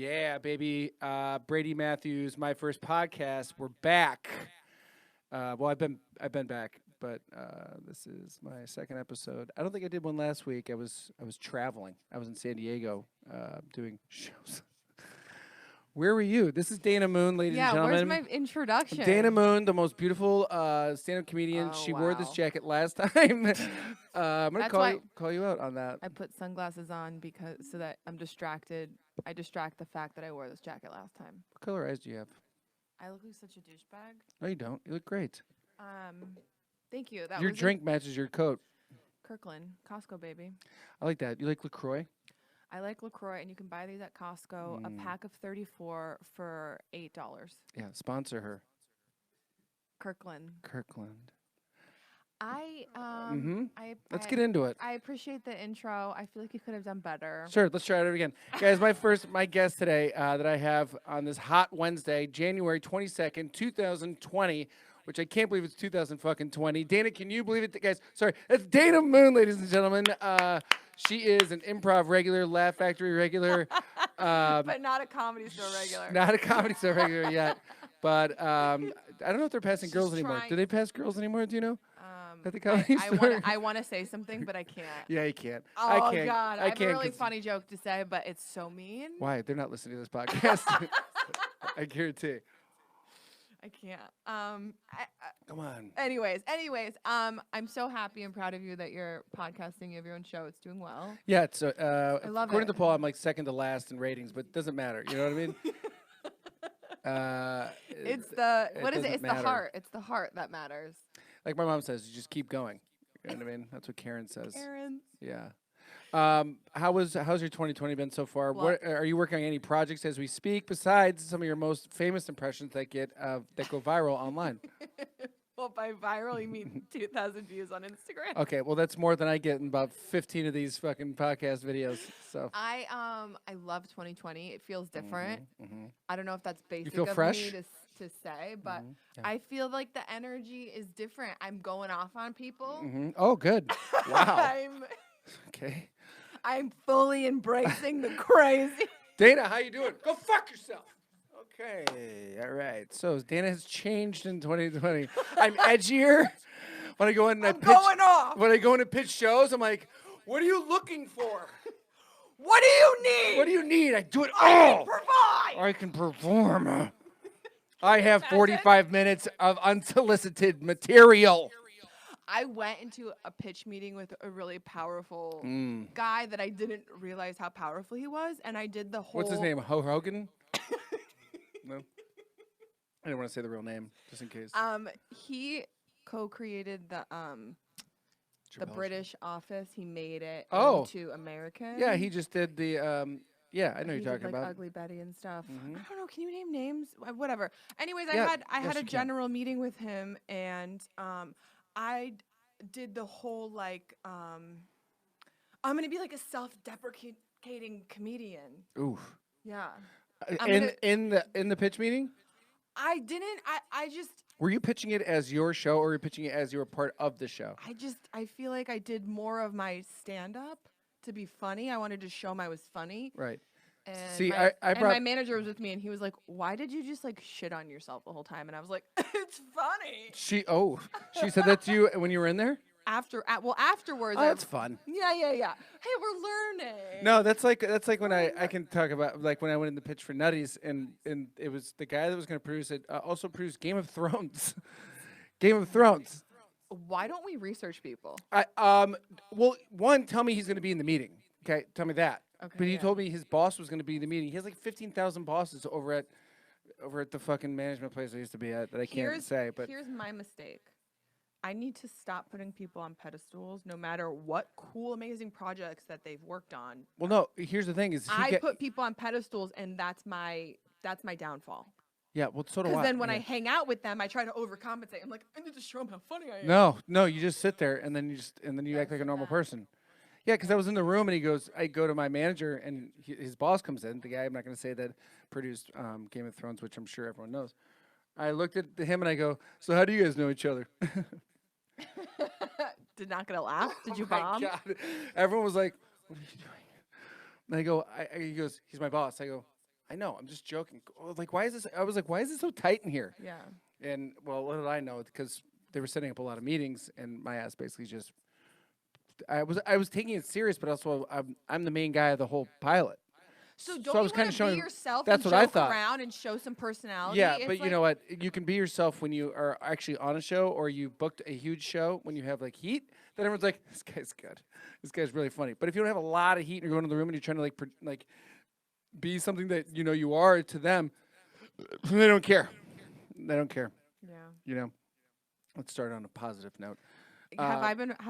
Yeah, baby. Brady Matthews, my first podcast. We're back. Well, I've been back, but this is my second episode. I don't think I did one last week. I was traveling. I was in San Diego doing shows. Where were you? This is Dana Moon, ladies and Yeah, where's gentlemen. my introduction? Dana Moon, the most beautiful stand-up comedian. Oh, She wore this wow. jacket last time. I'm gonna That's call why you out on that. I put sunglasses on because so that I'm distracted. I distract the fact that I wore this jacket last time. What color eyes do you have? I look like such a douchebag. No, you don't. You look great. Thank you. That Your was drink matches your coat. Kirkland, Costco, baby. I like that. You like LaCroix? I like LaCroix, and you can buy these at Costco. A pack of 34 for $8. Yeah, sponsor her. Kirkland. Kirkland. Let's get into it. I appreciate the intro. I feel like you could have done better. Sure, let's try it again. Guys, my guest today that I have on this hot Wednesday, January 22nd, 2020, which I can't believe it's 2020. Dana, can you believe it? Guys, sorry. That's Dana Moon, ladies and gentlemen. She is an improv regular, Laugh Factory regular. But not a comedy store regular. Not a comedy store regular yet. But I don't know if they're passing girls anymore. Do they pass girls anymore? Do you know? At the comedy store? I want to say something, but I can't. Yeah, you can't. Oh, I can't. God. I have can't a really 'cause- funny joke to say, but it's so mean. Why? They're not listening to this podcast. I guarantee. I can't. Come on. Anyways, I'm so happy and proud of you that you're podcasting. You have your own show. It's doing well. Yeah, it's I love according it. to Paul, I'm like second to last in ratings, but it doesn't matter. You know what I mean? It's the what is it? doesn't It's matter. the heart. It's the heart that matters. Like my mom says, you just keep going. You know what I mean? That's what Karen says. Aaron. Yeah. How's your 2020 been so far? Well- What are you working on any projects as we speak besides some of your most famous impressions that go viral online? Well, by viral you mean 2,000 views on Instagram. Okay, well that's more than I get in about 15 of these fucking podcast videos. So I love 2020. It feels different. I don't know if that's basic feel of fresh? me to say, but Yeah. I feel like the energy is different. I'm going off on people. Oh, good. Wow. I'm Okay. I'm fully embracing the crazy. Dana, how you doing? Go fuck yourself. Okay. All right. So Dana has changed in 2020. I'm edgier. When I go in and I'm going off. when I go in and pitch shows, I'm like, what are you looking for? What do you need? What do you need? I do it I all. can provide. I can perform. I have 45 minutes of unsolicited material. I went into a pitch meeting with a really powerful guy that I didn't realize how powerful he was, and I did the whole. What's his name? Hogan? No. I didn't want to say the real name, just in case. He co-created the Chappelle British Office. He made it Oh. into American. Yeah, he just did the. Yeah, I know He you're did, talking like about. Ugly Betty and stuff. Mhm. I don't know. Can you name names? Whatever. Anyways, Yeah, I yes, had a you can. general meeting with him, and I did the whole like I'm gonna be like a self-deprecating comedian. Oof. Yeah. In the pitch meeting, I didn't. I just. were you pitching it as your show, or were you pitching it as you were part of the show? I feel like I did more of my stand-up to be funny. I wanted to show him I was funny. Right. And See, my, I and brought. my manager was with me, and he was like, "Why did you just like shit on yourself the whole time?" And I was like, "It's funny." She said that to you when you were in there. Afterwards. Oh, that's fun. Yeah. Hey, we're learning. No, that's like when I can talk about like when I went in the pitch for Nutties, and it was the guy that was going to produce it also produced Game of Thrones. Game of Thrones. Why don't we research people? Well, one, tell me he's going to be in the meeting. Okay, tell me that. Okay, But he yeah. told me his boss was going to be in the meeting. He has like 15,000 bosses over at the fucking management place I used to be at that I can't say. But here's my mistake. I need to stop putting people on pedestals, no matter what cool, amazing projects that they've worked on. well, no. Here's the thing: is I put people on pedestals, and that's my downfall. yeah. Well, so do I. Because then when yeah. I hang out with them, I try to overcompensate. I'm like, I need to show them how funny I am. No, you just sit there and then you act like a normal person. Yeah, because I was in the room and he goes, I go to my manager and his boss comes in, the guy I'm not going to say that produced Game of Thrones, which I'm sure everyone knows. I looked at him and I go, so how do you guys know each other? Did not gonna laugh. Did you Oh my bomb? God. Everyone was like, what are you doing? And I go, he goes, he's my boss. I go, I know. I'm just joking. Like, why is this? I was like, why is it so tight in here? Yeah. And well, what did I know? Because they were setting up a lot of meetings, and my ass basically just. I was taking it serious, but also I'm the main guy of the whole pilot. So So don't I you was kind want of to be showing. yourself and That's what I joke thought. around and show some personality? Yeah, It's but you like, know what? You can be yourself when you are actually on a show or you booked a huge show when you have like heat. Then everyone's like, "This guy's good. This guy's really funny." But if you don't have a lot of heat and you're going to the room and you're trying to like be something that you know you are to them, they don't care. They don't care. yeah. You know. Let's start on a positive note. Have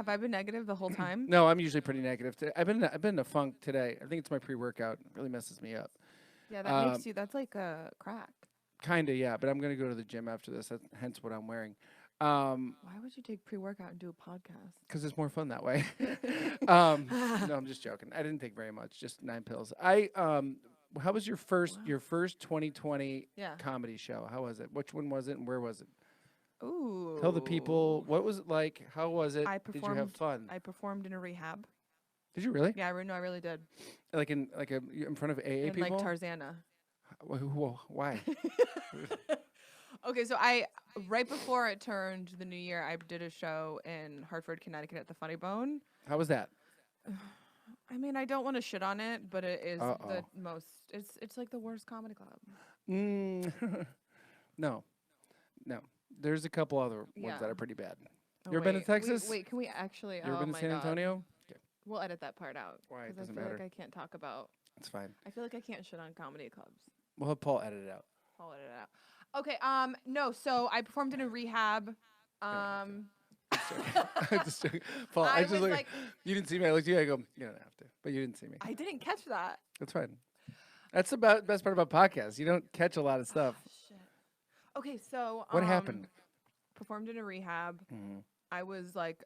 I been negative the whole time? No, I'm usually pretty negative. I've been in a funk today. I think it's my pre-workout. It really messes me up. Yeah, that makes you. That's like a crack. Kinda, yeah. But I'm gonna go to the gym after this. That's hence what I'm wearing. Why would you take pre-workout and do a podcast? Because it's more fun that way. No, I'm just joking. I didn't take very much, just 9 pills. How was your first 2020 Yeah. comedy show? How was it? Which one was it, and where was it? Ooh. Tell the people what was it like. How was it? I Did you have fun? I performed in a rehab. Did you really? Yeah, no, I really did. Like in front of AA In people? like Tarzana. Why? Okay, so right before it turned the new year, I did a show in Hartford, Connecticut at the Funny Bone. How was that? I mean, I don't want to shit on it, but it is Uh-oh. the most. It's like the worst comedy club. No, no. There's a couple other ones Yeah. that are pretty bad. Oh, You ever been to wait, Texas? Wait, can we actually? You ever Oh been to my San God. Antonio? Okay, We'll edit that part out. Why? It 'cause doesn't I feel matter. like I can't talk about. it's fine. I feel like I can't shit on comedy clubs. We'll have Paul edit it out. I'll edit it out. Okay. No. So I performed in a rehab. Just joking. Paul, I I just was look. like- You didn't see me. I looked at you. I go, you don't have to, but you didn't see me. I didn't catch that. That's fine. That's the best part about podcasts. You don't catch a lot of stuff. Shit. Okay. So What happened? Performed in a rehab. Mhm. I was like,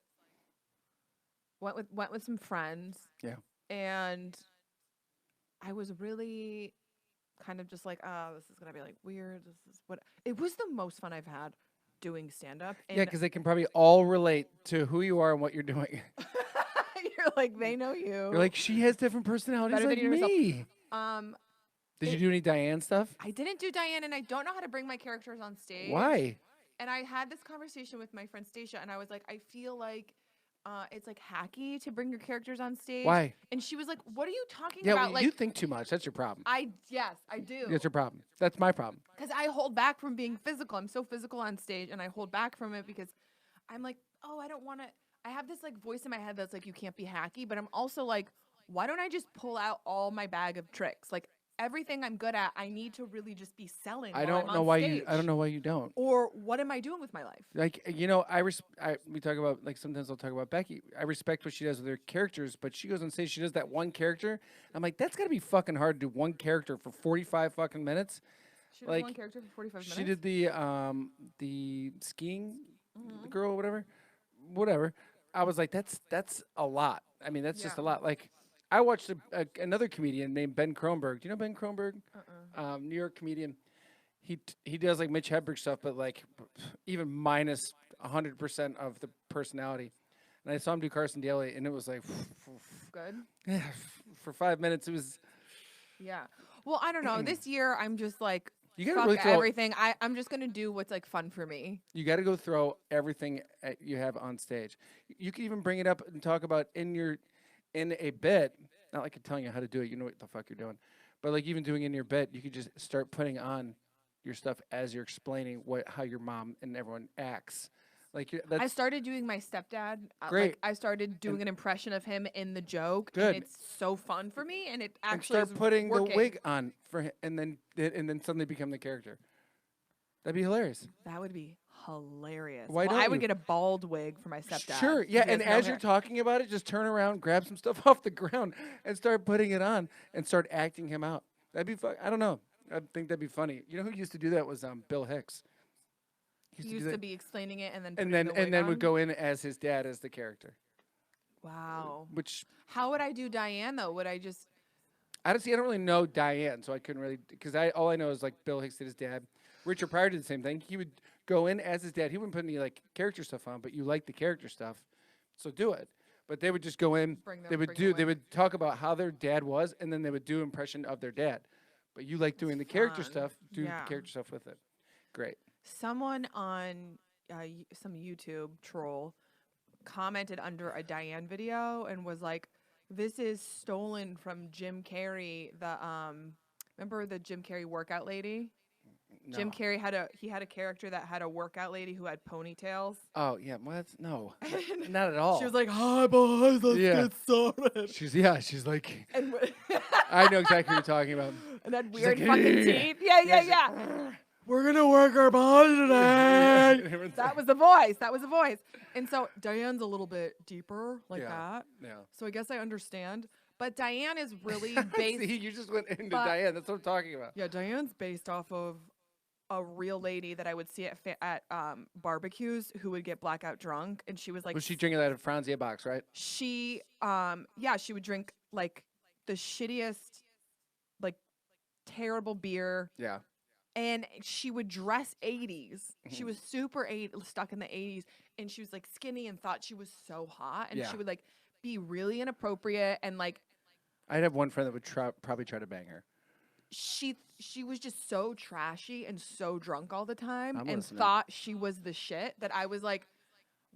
went with some friends. Yeah. And I was really kind of just like, oh, this is gonna be like weird. This is what it was the most fun I've had doing stand up. Yeah, because they can probably all relate to who you are and what you're doing. you're like they know you. You're like, she has different personalities Better than like you yourself. me. Did you do any Diane stuff? I didn't do Diane, and I don't know how to bring my characters on stage. Why? And I had this conversation with my friend Stacia, and I was like, I feel like it's like hacky to bring your characters on stage. Why? And she was like, what are you talking Yeah, about? well, Like, you think too much. That's your problem. yes, I do. That's your problem. That's my problem. Because I hold back from being physical. I'm so physical on stage, and I hold back from it because I'm like, oh, I don't want to. I have this like voice in my head that's like, you can't be hacky, but I'm also like, why don't I just pull out all my bag of tricks? Like everything I'm good at, I need to really just be selling. I while don't I'm know on why stage. I don't know why you don't. Or what am I doing with my life? Like we talk about like sometimes I'll talk about Becky. I respect what she does with her characters, but she goes on stage, she does that one character. I'm like, that's gotta be fucking hard to do one character for 45 fucking minutes. She does Like, one character for 45 minutes. She did the skiing girl, whatever. I was like, that's a lot. I mean, that's just a Yeah. lot. Like, I watched another comedian named Ben Kronberg. Do you know Ben Kronberg? New York comedian. He does like Mitch Hedberg stuff, but like even minus 100% of the personality. And I saw him do Carson Daly, and it was like, Good. yeah, for 5 minutes, it was. Yeah. Well, I don't know. This year, I'm just like, You gotta fuck really throw. everything. I'm just going to do what's like fun for me. You got to go throw everything you have on stage. You can even bring it up and talk about in a bit. Not like I'm telling you how to do it. You know what the fuck you're doing. But like even doing in your bit, you could just start putting on your stuff as you're explaining how your mom and everyone acts. Like I started doing my stepdad. Great. Like, I started doing an impression of him in the joke. Good. And it's so fun for me. And it and actually start is putting working. the wig on for him, and then suddenly become the character. That'd be hilarious. That would be hilarious. Why well, don't I would you? get a bald wig for my stepdad. Sure, yeah, He and has no as hair. you're talking about it, just turn around, grab some stuff off the ground, and start putting it on, and start acting him out. That'd be fun. I don't know. I think that'd be funny. You know who used to do that was Bill Hicks. He do used that. to be explaining it and then and putting then the and wig then on. would go in as his dad as the character. Wow. Which How would I do Diane though? Would I just? I don't really know Diane, so I couldn't really because all I know is like Bill Hicks did his dad. Richard Pryor did the same thing. He would go in as his dad. He wouldn't put any like character stuff on, but you like the character stuff, so do it. But they would just go in. Bring They would the They wig. would talk about how their dad was, and then they would do impression of their dad. But you like doing the It's character fun. stuff, do Yeah. the character stuff with it. Great. Someone on some YouTube troll commented under a Diane video and was like, "This is stolen from Jim Carrey." Remember the Jim Carrey workout lady? No. Jim Carrey had a character that had a workout lady who had ponytails. Oh yeah, well, that's no, And not at all. she was like, "Hi boys, let's Yeah. get started." She's like, And I know exactly what you're talking about. and that She's weird like, fucking "Yeah." teeth. Yeah, Yeah, yeah, she's yeah. We're gonna work our body tonight. Everyone's That like- was the voice. That was the voice. And so Diane's a little bit deeper like Yeah. that. Yeah. So I guess I understand. But Diane is really See, based. you just went into but- Diane. That's what I'm talking about. Yeah, Diane's based off of a real lady that I would see at barbecues who would get blackout drunk, and she was like, Was she drinking that Franzia box, right? she she would drink like the shittiest, like terrible beer, Yeah. and she would dress 80s. She Mhm. was super stuck in the 80s, and she was like skinny and thought she was so hot, and Yeah. she would like be really inappropriate and like I'd have one friend that would probably try to bang her. she was just so trashy and so drunk all the time I'm and listening. thought she was the shit that I was like,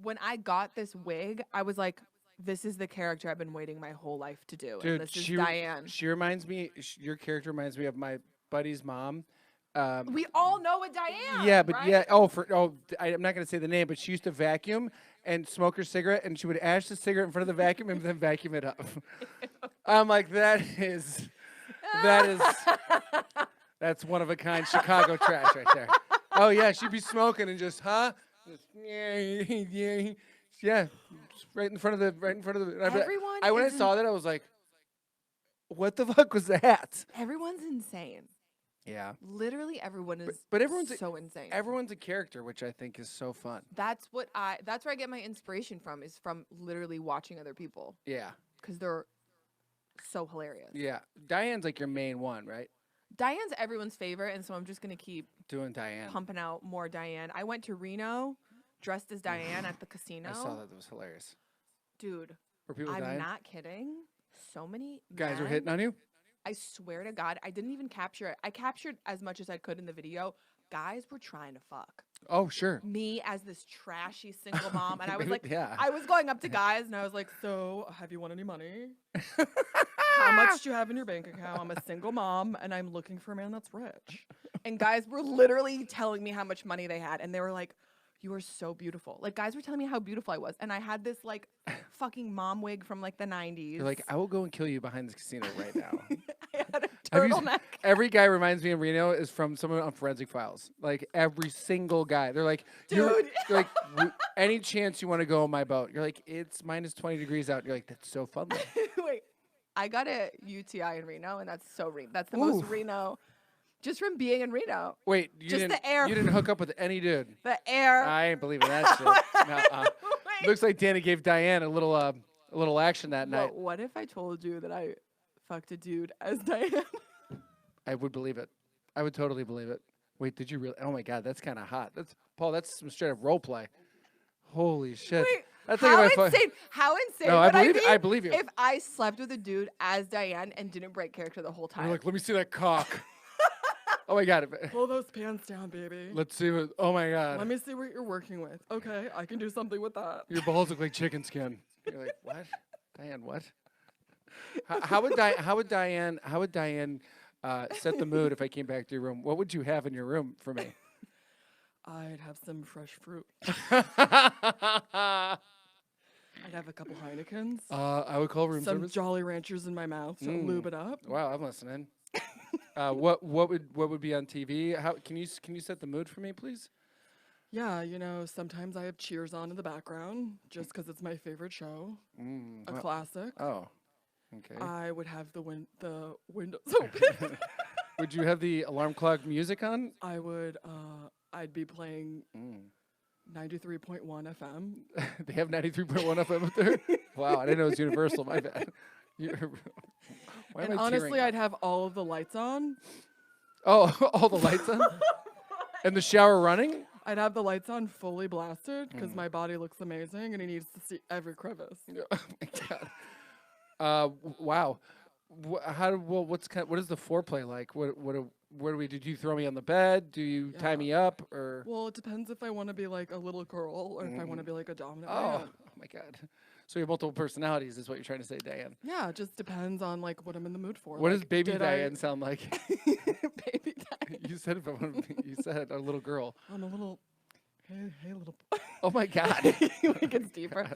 when I got this wig, I was like, this is the character I've been waiting my whole life to do. Dude, and this is Diane. She reminds me. Your character reminds me of my buddy's mom. We all know a Diane. Yeah, but right? yeah. I'm not gonna say the name, but she used to vacuum and smoke her cigarette, and she would ash the cigarette in front of the vacuum and then vacuum it up. I'm like, that's one of a kind Chicago trash right there. Oh yeah, she'd be smoking and just yeah, right in front of the. and I'd be like- Everyone when I is saw that, I was like, what the fuck was that? Everyone's insane. Yeah, Literally everyone is but everyone's so insane. everyone's a character, which I think is so fun. That's where I get my inspiration from, is from literally watching other people, Yeah, because they're so hilarious. yeah. Diane's like your main one, right? Diane's everyone's favorite, and so I'm just gonna keep Doing Diane. pumping out more Diane. I went to Reno dressed as Diane at the casino. I saw that. That was hilarious. Dude, Were people I'm dying? not kidding. So many Guys were men, hitting on you? I swear to God, I didn't even capture it. I captured as much as I could in the video. Guys were trying to fuck Oh, sure. me as this trashy single mom, and I was like, Yeah. I was going up to guys, and I was like, "So, have you won any money? How much do you have in your bank account? I'm a single mom, and I'm looking for a man that's rich." And guys were literally telling me how much money they had, and they were like, "You are so beautiful." Like, guys were telling me how beautiful I was, and I had this like fucking mom wig from like the 90s. You're like, I will go and kill you behind this casino right now. I had a Have you turtleneck. Every guy reminds me of Reno is from someone on Forensic Files. Like every single guy. They're like, Dude. They're like, any chance you want to go on my boat? You're like, it's minus 20 degrees out. You're like, that's so fun though. Wait, I got a UTI in Reno, and that's so That's the most Oof. Reno, just from being in Reno. Wait, Just the air. You didn't hook up with any dude. The air. I ain't believing that shit. Nuh-uh. Wait. Looks like Danny gave Diane a little action that night. What if I told you that I fucked a dude as Diane? I would believe it. I would totally believe it. Wait, did you really? Oh my God, that's kind of hot. That's Paul. That's some straight up role play. Holy shit. Wait, That's like how if I fu- insane? How insane? No, I would believe it. be I believe you. If I slept with a dude as Diane and didn't break character the whole time. You're like, let me see that cock. Oh my God. Pull those pants down, baby. Let's see what. Oh my God. Let me see what you're working with. Okay, I can do something with that. Your balls look like chicken skin. You're like, what? Diane, what? How would Diane set the mood if I came back to your room? What would you have in your room for me? I'd have some fresh fruit. I I'd have a couple Heinekens. would call room Some service. Jolly Ranchers in my mouth to Mm. lube it up. Wow, I'm listening. What would be on TV? How can you set the mood for me, please? Yeah, you know, sometimes I have Cheers on in the background just because it's my favorite show, a Well, classic. oh, okay. I would have the windows open. Would you have the alarm clock music on? I would. I'd be playing Mm. 93.1 FM. They have 93.1 FM up there. Wow, I didn't know it was Universal. My bad. Why am And I honestly, tearing up? I'd have all of the lights on. Oh, all the lights on, and the shower running. I'd have the lights on fully blasted because my body looks amazing and he needs to see every crevice. Oh my God. Wow. what is the foreplay like? What do we do? Do you throw me on the bed? Do you tie me up or? Well, it depends if I want to be like a little girl or if I want to be like a dominant Oh, man. oh my God. So you have multiple personalities is what you're trying to say, Diane. Yeah, it just depends on like what I'm in the mood for. What like, does baby did Diane sound like? Baby Diane. You said if I want to be, you said a little girl. I'm a little. Hey, little. Oh my God. Like it's deeper.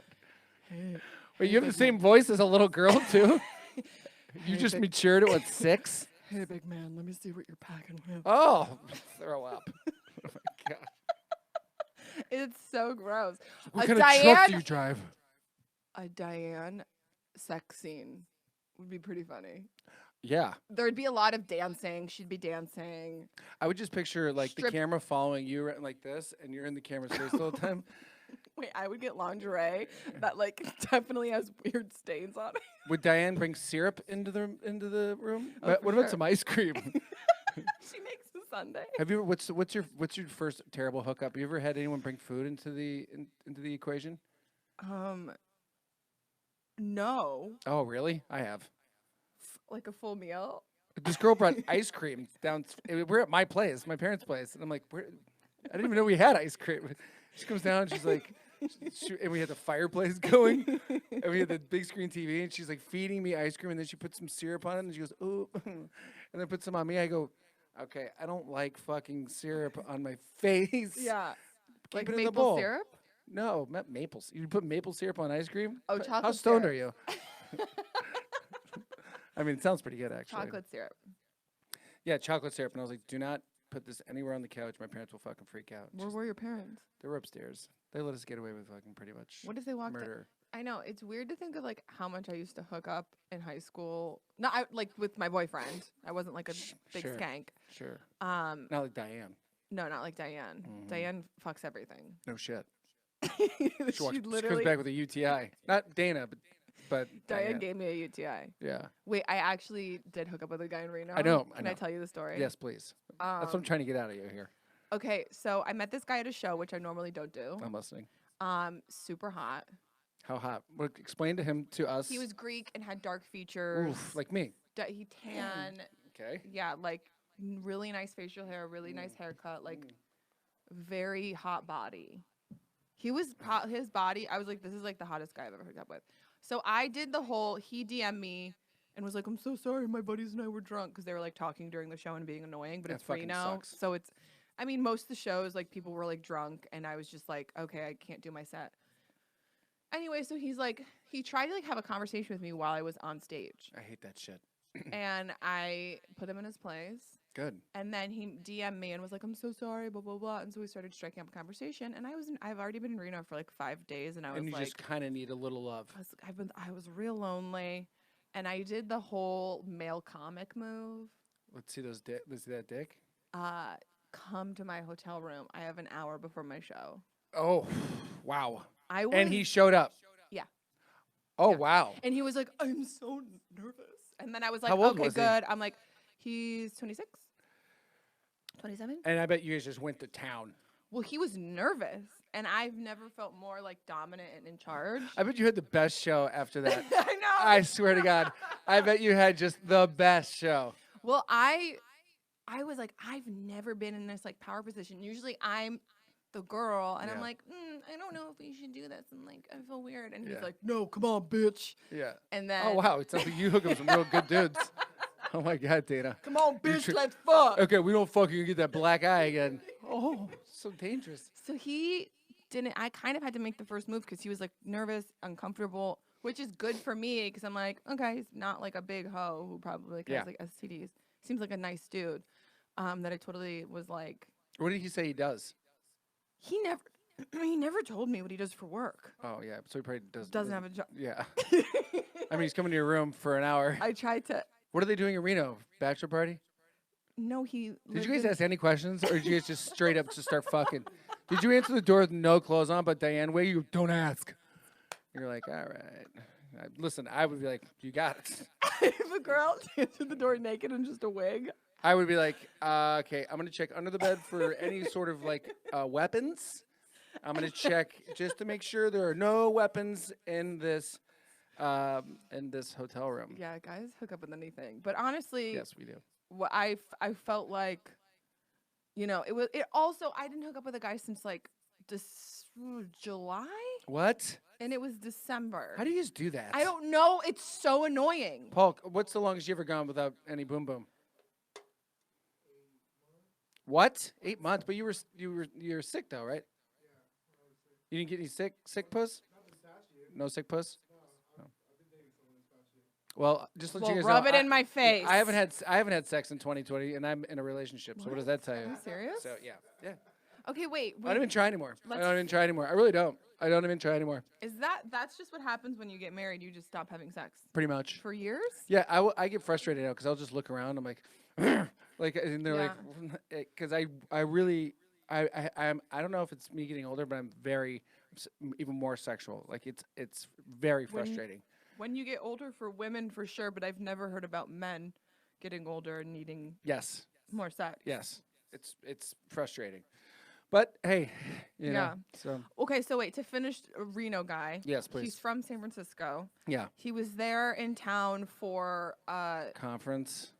Hey. Wait, you have the same voice as a little girl too? You just big- matured at what, 6? Hey, big man. Let me see what you're packing with. Oh, throw up. Oh my God. It's so gross. What A kind of truck Diane, do you drive? a Diane sex scene would be pretty funny. Yeah. There'd be a lot of dancing. She'd be dancing. I would just picture like the Strip- camera following you like this, and you're in the camera's face the whole time. Wait, I would get lingerie that like definitely has weird stains on it. Would Diane bring syrup into the room? Oh, What for about sure. some ice cream? She makes the sundae. Have you? What's your first terrible hookup? You ever had anyone bring food into the equation? No, Oh, really? I have. like a full meal. This girl brought ice cream down. We're at my place, my parents' place, and I'm like, I didn't even know we had ice cream. She comes down, and she's like, and we had the fireplace going, and we had the big screen TV, and she's like feeding me ice cream, and then she puts some syrup on it, and she goes, ooh, and then puts some on me. I go, okay, I don't like fucking syrup on my face. Yeah, Keep like it in the maple bowl. syrup. No, not maple. You put maple syrup on ice cream? Oh, How chocolate stoned syrup. are you? I mean, it sounds pretty good, actually. Chocolate syrup. Yeah, chocolate syrup. And I was like, do not put this anywhere on the couch. My parents will fucking freak out. Where were your parents? They were upstairs. They let us get away with fucking pretty much What if they walked? murder. I know it's weird to think of like how much I used to hook up in high school. Not like with my boyfriend. I wasn't like a big Sure. skank. Sure. Not Not like Diane. not like Diane. Mhm. Diane fucks everything. No shit. she She comes literally. back with a UTI. Not Dana, but Diane gave me a UTI. Yeah. Wait, I actually did hook up with a guy in Reno. I know, I Can I know. tell you the story? Yes, please. That's what I'm trying to get out of you here. Okay, so I met this guy at a show, which I normally don't do. I'm listening. Super hot. How hot? Well, explain to him, to us. He was Greek and had dark features. Oof, like me. He tan. Okay. Yeah, like really nice facial hair, really nice haircut, like very hot body. He was his body. I was like, this is like the hottest guy I've ever hooked up with. So I did the whole. He DM'd me and was like, I'm so sorry, my buddies and I were drunk because they were like talking during the show and being annoying. But That it's fucking Reno, sucks. so it's. I mean, most of the shows like people were like drunk, and I was just like, okay, I can't do my set. Anyway, so he's like, he tried to like have a conversation with me while I was on stage, I hate that shit. and I put him in his place. Good. And then he DM'd me and was like, I'm so sorry, blah, blah, blah. And so we started striking up a conversation. And I've already been in Reno for like 5 days. And I was And you like, just kind of need a little love. I was real lonely. And I did the whole male comic move. Let's see let's see that dick. Come to my hotel room. I have an hour before my show. Oh, wow. And he was- showed up. Yeah. Oh, Yeah. wow. And he was like, I'm so nervous. And then I was like, How old okay, was he? good. I'm like, he's 26, 27. And I bet you guys just went to town. Well, he was nervous, and I've never felt more like dominant and in charge. I bet you had the best show after that. I know. I swear to God. I bet you had just the best show. Well, I was like, I've never been in this like power position. Usually, I'm the girl, and I'm Yeah. like, I don't know if we should do this, and like, I feel weird. And Yeah. he's like, No, come on, bitch. Yeah. And then, Oh, wow. It sounds like you hook up with some real good dudes. Oh, my God, Dana. come on, You bitch, tr- let's fuck. Okay, we don't fucking get that black eye again. Oh, so dangerous. So he didn't. I kind of had to make the first move because he was like nervous, uncomfortable, which is good for me because I'm like, okay, he's not like a big hoe who probably like, Yeah. has like STDs. Seems like a nice dude. That I totally was like. What did he say he does? He never told me what he does for work. Oh, yeah. So he probably Doesn't have a job. Yeah. I mean, he's coming to your room for an hour. I tried to. What are they doing in Reno? Bachelor party? No, he. Did you lived guys in- ask any questions, or did you guys just straight up just start fucking? Did you answer the door with no clothes on, but Diane, way you don't ask? You're like, all right. Listen, I would be like, you got it. if a girl answered the door naked and just a wig. I would be like, okay, I'm gonna check under the bed for any sort of like weapons. I'm gonna check just to make sure there are no weapons in this. in this hotel room. Yeah, guys hook up with anything. But honestly, Yes, we do. what I felt like, it also, I didn't hook up with a guy since like July, What? and it was December. How do you guys do that? I don't know. It's so annoying. Paul, what's the longest you ever gone without any boom boom? What? 8 months? But you're sick though, right? You didn't get any sick puss? No sick puss? No. Well, just let Well, you guys rub know, it in my face. I haven't had sex in 2020, and I'm in a relationship. So what does that tell you? Are you serious? So yeah. Okay, wait. I don't even try anymore. I Let's- don't even try anymore. I really don't. I don't even try anymore. Is that's just what happens when you get married? You just stop having sex Pretty much. for years? Yeah, I get frustrated now because I'll just look around. I'm like, like, and they're like, because I really I don't know if it's me getting older, but I'm very even more sexual. Like it's very frustrating. When you get older, for women for sure, but I've never heard about men getting older and needing Yes, more sex. yes, it's frustrating. But hey, you know. Yeah. So Okay, so wait, to finish, a Reno guy. yes, please. He's from San Francisco. Yeah. He was there in town for Conference.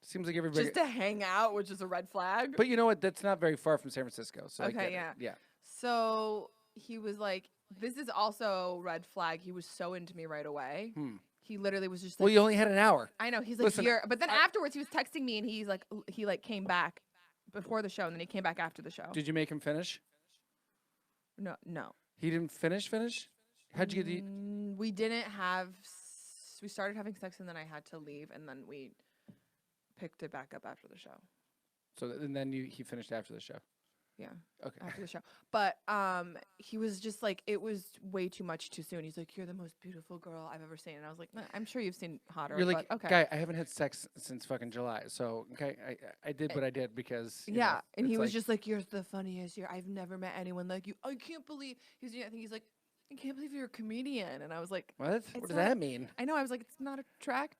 Seems like everybody. just to hang out, which is a red flag. But you know what? That's not very far from San Francisco. So I Okay, get it. yeah. Yeah. So he was like, this is also red flag. He was so into me right away. He literally was just like, Well, you only had an hour. I know. He's like, Listen, but then afterwards he was texting me and he came back before the show and then he came back after the show. Did you make him finish? No. He didn't finish? How'd you get We didn't have, we started having sex and then I had to leave and then we picked it back up after the show. So and then he finished after the show. Yeah. Okay. After the show. But he was just like, it was way too much too soon. He's like, you're the most beautiful girl I've ever seen. And I was like, "Nah, I'm sure you've seen hotter. You're like, but okay. guy, I haven't had sex since fucking July. So okay, I did what I did because you Yeah. know, And he it's was like- just like, you're the funniest. I've never met anyone like you. I can't believe I think he's like, I can't believe you're a comedian. And I was like, what? It's What does not- that mean? I know. I was like, it's not attract.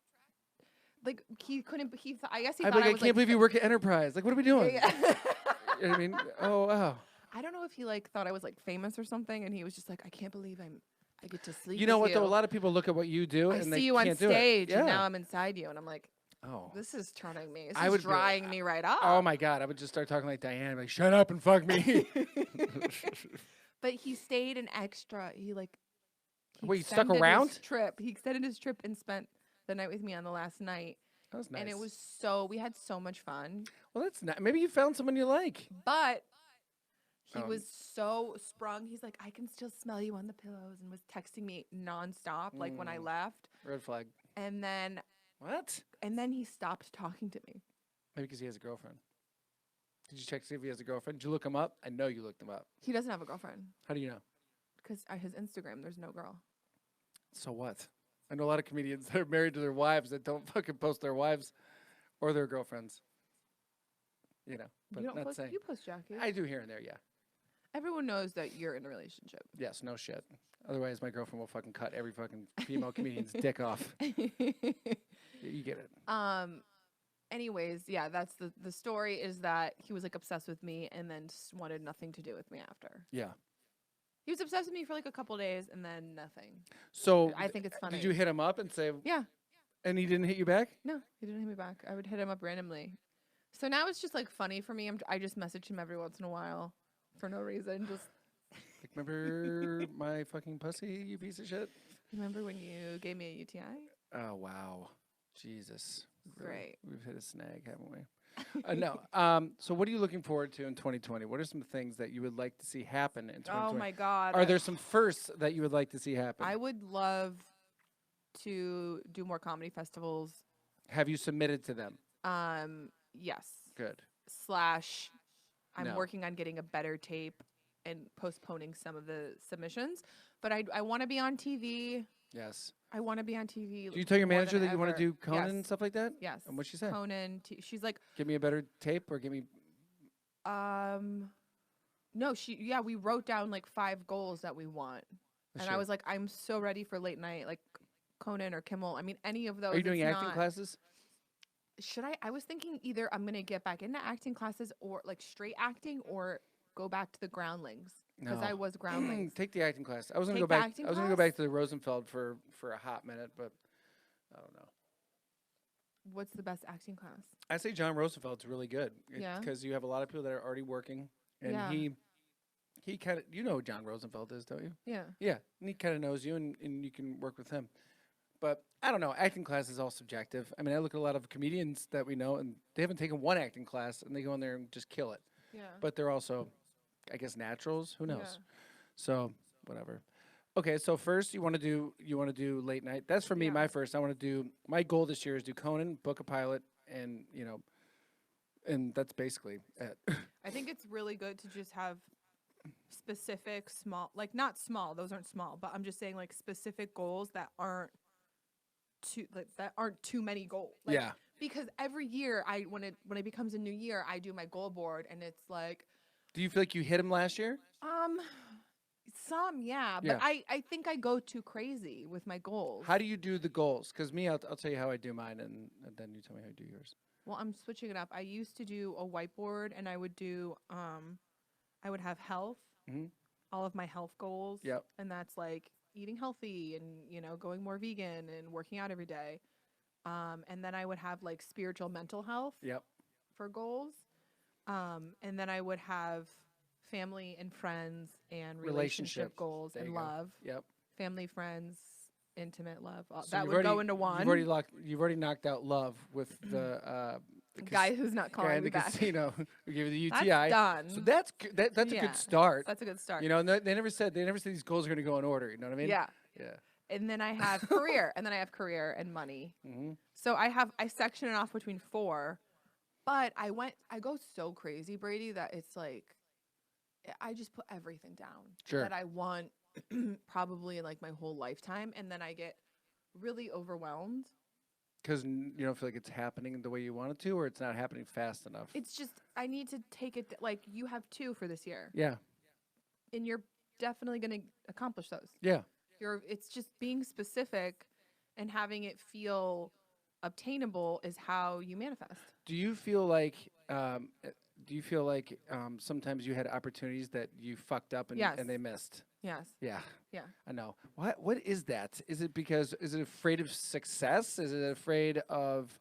Like he couldn't. I guess he I'm thought like, I I was can't believe you work at Enterprise. Like, what are we doing? Yeah, yeah. You know what I mean, oh wow. I don't know if he like thought I was like famous or something, and he was just like, I can't believe I get to sleep. You know with what? Though a lot of people look at what you do I and they see you on can't do it. stage, Yeah. and now I'm inside you, and I'm like, Oh. this is turning me. This I is would be- drying me right up. Oh my God! I would just start talking like Diane, like, shut up and fuck me. But he stayed an extra. He Wait, you stuck extended his around? Trip. He extended his trip and spent the night with me on the last night, That was nice. and it was we had so much fun. well. That's not. Maybe you found someone you like. But he Um, was so sprung. He's like, I can still smell you on the pillows, and was texting me nonstop, like when I left. Red flag. And then What? he stopped talking to me. Maybe because he has a girlfriend. Did you check to see if he has a girlfriend? Did you look him up? I know you looked him up. He doesn't have a girlfriend How do you know? because his Instagram, there's no girl. So what? I know a lot of comedians that are married to their wives that don't fucking post their wives or their girlfriends. You know, but You don't not post. saying. You post Jackie. I do here and there, yeah. Everyone knows that you're in a relationship. Yes, no shit. Otherwise, my girlfriend will fucking cut every fucking female comedian's dick off. You get it. Anyways, yeah, that's the story is that he was like obsessed with me and then just wanted nothing to do with me after. Yeah. He was obsessed with me for like a couple days and then nothing. So I think it's funny. did you hit him up and say, Yeah. and he didn't hit you back? No, he didn't hit me back. I would hit him up randomly. So now it's just like funny for me. I just message him every once in a while for no reason. Just Like, remember my fucking pussy, you piece of shit? remember when you gave me a UTI? Oh, wow. Jesus. Really, Great. we've hit a snag, haven't we? No. So what are you looking forward to in 2020? What are some things that you would like to see happen in 2020? Oh my God. Are there some firsts that you would like to see happen? I would love to do more comedy festivals. Have you submitted to them? Yes. Good. / I'm No. working on getting a better tape and postponing some of the submissions. But I want to be on TV. Yes. I want to be on TV. Do you tell your more manager than that you want to ever. do Conan Yes. and stuff like that? Yes. And what'd she say? Conan. She's like, Give me a better tape or give me. no, we wrote down like 5 goals that we want. And I Sure. was like, I'm so ready for late night, like Conan or Kimmel. I mean, any of those. Are you doing it's acting not- classes? Should I? I was thinking either I'm going to get back into acting classes or like straight acting or go back to the groundlings. because No. I was groundlings. Take the acting class. I was gonna Take go the back. acting I was gonna go class? back to the Rosenfeld for a hot minute, but I don't know. What's the best acting class? I say John Roosevelt's really good. Yeah? Because you have a lot of people that are already working, and Yeah. he kind of, you know who John Rosenfeld is, don't you? Yeah. Yeah, and he kind of knows you, and you can work with him. But I don't know. Acting class is all subjective. I mean, I look at a lot of comedians that we know, and they haven't taken one acting class, and they go in there and just kill it. Yeah. But they're also, I guess, naturals. Who knows? Yeah. So whatever. Okay, so first you want to do late night. That's for me. Yeah. My first. I want to do my goal this year is do Conan, book a pilot, and and that's basically it. I think it's really good to just have specific small, like not small, those aren't small, but I'm just saying like specific goals that aren't too many goals. Like, Yeah. Because every year when it becomes a new year, I do my goal board and it's like Do you feel like you hit him last year? some, yeah, Yeah. but I think I go too crazy with my goals. How do you do the goals? Because me, I'll tell you how I do mine, and then you tell me how you do yours. Well, I'm switching it up. I used to do a whiteboard and I would do I would have health, Mm-hmm. all of my health goals. Yep. And that's like eating healthy and, going more vegan and working out every day. And then I would have like spiritual mental health Yep. for goals. And then I would have family and friends and relationship goals There and you go. love. Yep. Family, friends, intimate love. So That you've would go already- into one. You've already knocked out love with the Guy who's not guy calling in me the back. casino who gave you the That's UTI. done. So that's that's a Yeah. good start. That's a good start. And they never said these goals are going to go in order. You know what I mean? Yeah. Yeah. And then I have career, and then I have career and money. Mm-hmm. So I section it off between 4, but I go so crazy, Brady, that it's like I just put everything down Sure. that I want probably in like my whole lifetime, and then I get really overwhelmed. Because you don't feel like it's happening the way you want it to, or it's not happening fast enough. It's just I need to take it like you have 2 for this year, Yeah. and you're definitely going to accomplish those. Yeah. It's just being specific and having it feel obtainable is how you manifest. Do you feel like sometimes you had opportunities that you fucked up and, Yes. and they missed? Yes. Yeah. Yeah. I know. What is that? Is it afraid of success? Is it afraid of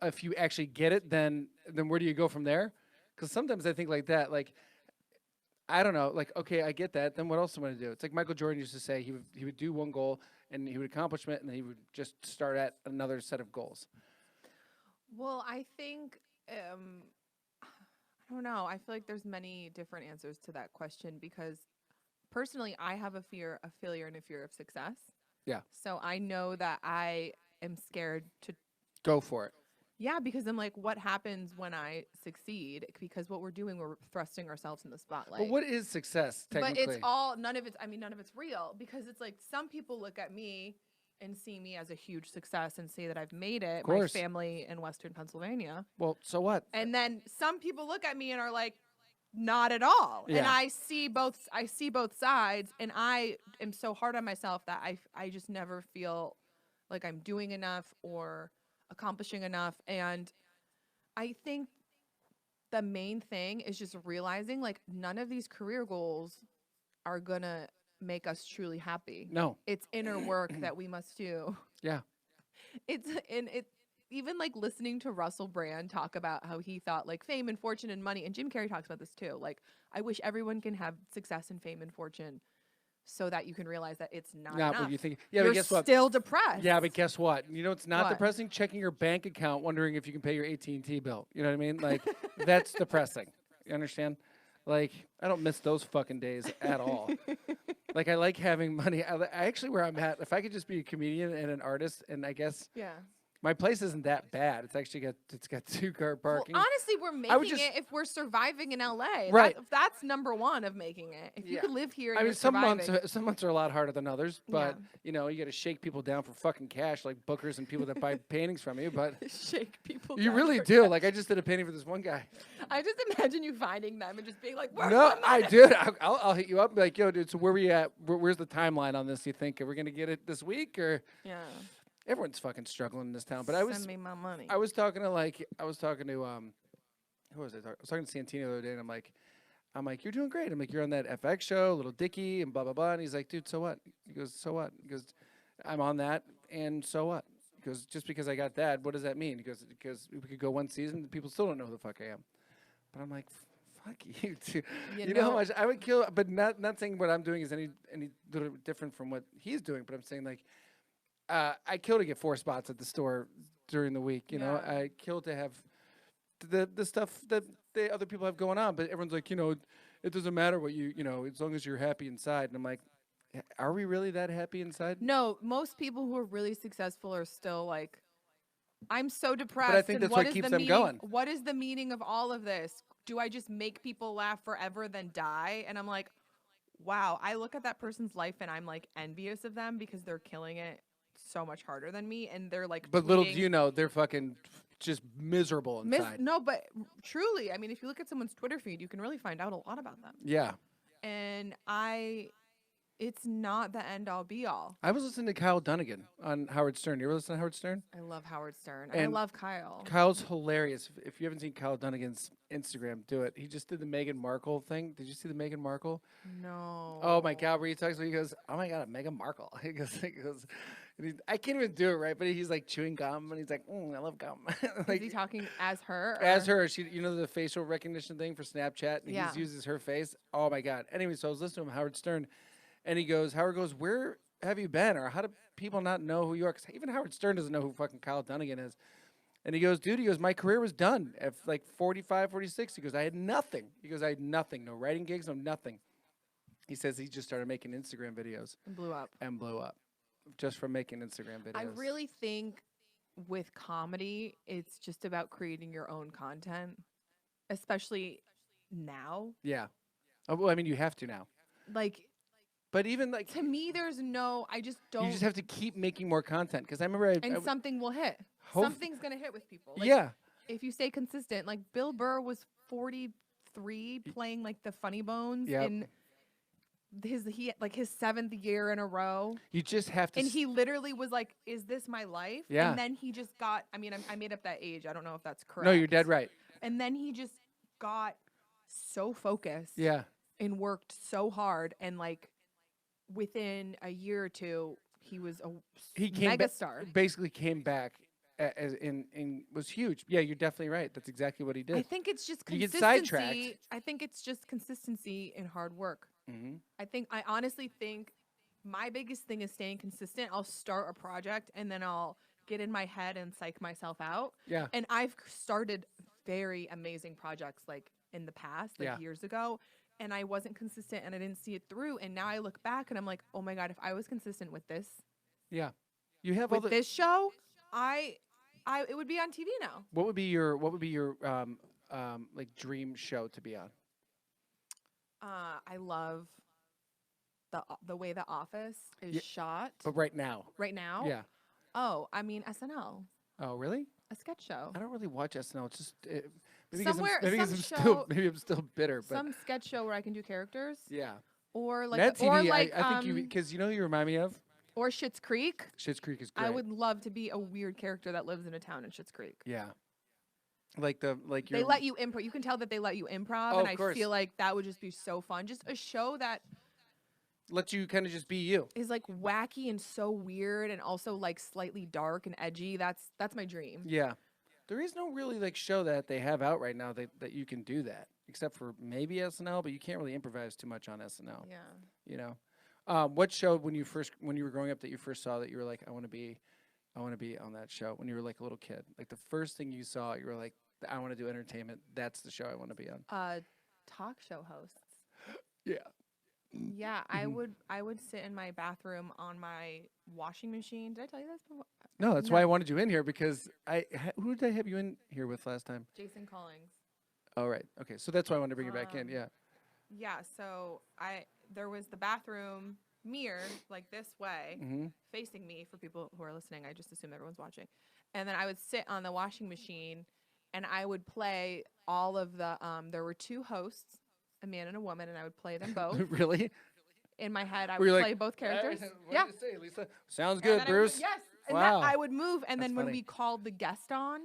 if you actually get it, then where do you go from there? Because sometimes I think like that, like I don't know, like okay, I get that. Then what else am I going to do? It's like Michael Jordan used to say he would do one goal and he would accomplish it, and then he would just start at another set of goals. Well, I think I don't know. I feel like there's many different answers to that question because personally, I have a fear of failure and a fear of success. Yeah. So I know that I am scared to. Go for it. Yeah, because I'm like, what happens when I succeed? Because what we're doing, we're thrusting ourselves in the spotlight. But what is success technically? But none of it's real because it's like some people look at me and see me as a huge success and say that I've made it. Of My course. family in Western Pennsylvania. Well, so what? And then some people look at me and are like, not at all. And Yeah. I see both sides, and I am so hard on myself that I just never feel like I'm doing enough or accomplishing enough. And I think the main thing is just realizing like none of these career goals are gonna make us truly happy. No. It's inner work that we must do. Yeah. Even like listening to Russell Brand talk about how he thought like fame and fortune and money, and Jim Carrey talks about this too. Like, I wish everyone can have success and fame and fortune so that you can realize that it's not Not enough. what you think. Yeah, You're but guess what? still depressed. Yeah, but guess what? You know, it's not What? depressing checking your bank account, wondering if you can pay your AT&T bill. You know what I mean? Like, that's depressing. You understand? Like, I don't miss those fucking days at all. Like, I like having money. I actually, where I'm at, if I could just be a comedian and an artist, and I guess Yeah. my place isn't that bad. It's actually got 2-car parking. Well, honestly, we're I would making just- it if we're surviving in LA. Right. That's number one of making it. If you Yeah. could live here, and I mean, you're some surviving. months are a lot harder than others, but Yeah. you got to shake people down for fucking cash, like bookers and people that buy paintings from you. But Shake people. you down really for do. cash. Like, I just did a painting for this one guy. I just imagine you finding them and just being like, "Where's No, my I money?" did. I'll hit you up and be like, yo, dude, so where we at? Where's the timeline on this? You think are we gonna get it this week or? Yeah. Everyone's fucking struggling in this town. But I was Send me my money. talking to who was I talking? I was talking to Santino the other day, and I'm like, I'm like, you're doing great. I'm like, you're on that FX show, Little Dicky, and blah blah blah. And he's like, dude, so what? He goes, so what? He goes, I'm on that, and so what? He goes, just because I got that, what does that mean? He goes, because we could go one season, and people still don't know who the fuck I am. But I'm like, fuck you, too. You know how much I would kill, but not saying what I'm doing is any little different from what he's doing. But I'm saying like, I kill to get 4 spots at the store during the week. You know, Yeah. I kill to have the stuff that the other people have going on. But everyone's like, it doesn't matter what you know, as long as you're happy inside. And I'm like, are we really that happy inside? No, most people who are really successful are still like, I'm so depressed. But I think and that's what what is keeps the them meaning, going. What is the meaning of all of this? Do I just make people laugh forever then die? And I'm like, wow, I look at that person's life and I'm like envious of them because they're killing it so much harder than me. And they're like, But little do tweeting- you know, they're fucking just miserable inside. No, but truly, I mean, if you look at someone's Twitter feed, you can really find out a lot about them. Yeah. And it's not the end all be all. I was listening to Kyle Dunnigan on Howard Stern. You ever listen to Howard Stern? I love Howard Stern. And I And love Kyle. Kyle's hilarious. If you haven't seen Kyle Dunnigan's Instagram, do it. He just did the Meghan Markle thing. Did you see the Meghan Markle? No. Oh my God, where he talks, he goes, "Oh my God, Meghan Markle." He goes, and I can't even do it right, but he's like chewing gum, and he's like, "I love gum." Is he talking as her? As or- her, she, the facial recognition thing for Snapchat, and Yeah. he uses her face. Oh my God. Anyway, so I was listening to him, Howard Stern, and Howard goes, "Where have you been? Or how do people not know who you are?" Because even Howard Stern doesn't know who fucking Kyle Dunnigan is. And he goes, "Dude," he goes, "my career was done at like 45, 46. He goes, "I had nothing." He goes, "I had nothing. No writing gigs, no nothing." He says he just started making Instagram videos And blew up. and blew up just from making Instagram videos. I really think with comedy, it's just about creating your own content, especially now. Yeah. Oh, well, I mean, you have to now. Like, But even like, to me, I just don't. you just have to keep making more content. Because I remember and something will hit. Hope- Something's going to hit with people. Like, yeah. If you stay consistent, like Bill Burr was 43 playing like the Funny Bones Yep. in his 7th year in a row. You just have to. And he literally was like, "Is this my life?" Yeah. And then he just got. I mean, I made up that age. I don't know if that's correct. No, you're dead right. And then he just got so focused. Yeah. And worked so hard, and like within a year or two, he was a He came back, megastar. basically came back as in was huge. Yeah, you're definitely right. That's exactly what he did. I think it's just You get consistency. sidetracked. I think it's just consistency and hard work. Mm-hmm. I honestly think my biggest thing is staying consistent. I'll start a project and then I'll get in my head and psych myself out. Yeah. And I've started very amazing projects like in the past, like Yeah. years ago, and I wasn't consistent and I didn't see it through. And now I look back and I'm like, oh my God, if I was consistent with this, Yeah. You have all with the. this show, it would be on TV now. What would be your like dream show to be on? I love the way The Office is Yeah, shot But right now. right now. Yeah. Oh, I mean SNL, Oh, really? a sketch show. I don't really watch SNL. It's just maybe Somewhere- because some I'm show- still maybe I'm still bitter, but Some sketch show where I can do characters, yeah. or like, Mad TV, or like, I think you because you know who you remind me of. or Schitt's Creek. Schitt's Creek is great. I would love to be a weird character that lives in a town in Schitt's Creek. Yeah. Like They your let you improv. You can tell that they let you improv, Oh, and of I course. feel like that would just be so fun. Just a show that let you kind of just be you. is like wacky and so weird, and also like slightly dark and edgy. That's my dream. Yeah. There is no really like show that they have out right now that you can do that, except for maybe SNL, but you can't really improvise too much on SNL. Yeah. You know, what show when you were growing up that you first saw that you were like, I want to be on that show when you were like a little kid? Like the first thing you saw, you were like, I want to do entertainment. That's the show I want to be on. Talk show hosts. Yeah. Yeah, Mhm. I would sit in my bathroom on my washing machine. Did I tell you this before? No, that's No. why I wanted you in here because who did I have you in here with last time? Jason Collins. Oh, right. Okay. So that's why I wanted to bring you back in. Um, Yeah. Yeah, so there was the bathroom mirror like this way, Mm-hmm. facing me for people who are listening. I just assume everyone's watching. And then I would sit on the washing machine and I would play all of the there were 2 hosts, a man and a woman, and I would play them both. Really? In my head, I Were you would like, play both characters. What Yeah. did you say, Lisa? Sounds And good, then I would- Bruce. yes. And Wow. I would move, and That's then when funny. we called the guest on,